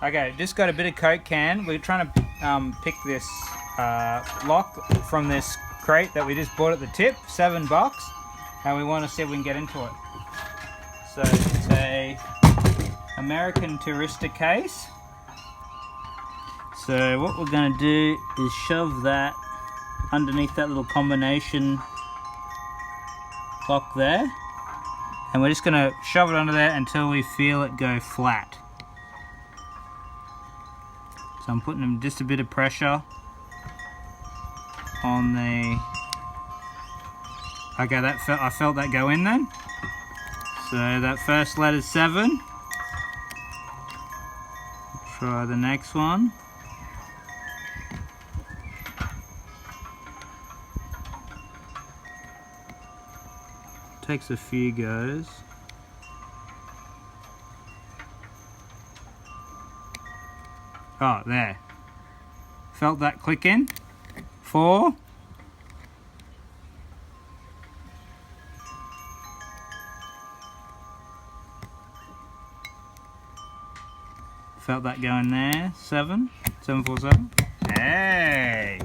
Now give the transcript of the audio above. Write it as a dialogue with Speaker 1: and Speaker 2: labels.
Speaker 1: Okay, just got a bit of Coke can. We're trying to pick this lock from this crate that we just bought at the tip, $7, and we want to see if we can get into it. So it's a American Tourister case. So what we're going to do is shove that underneath that little combination lock there, and we're just going to shove it under there until we feel it go flat. So I'm putting just a bit of pressure on the... Okay, I felt that go in then. So that first letter's 7. Try the next one. Takes a few goes. Oh, there. Felt that click in. 4. Felt that going there. 7. 747. Hey!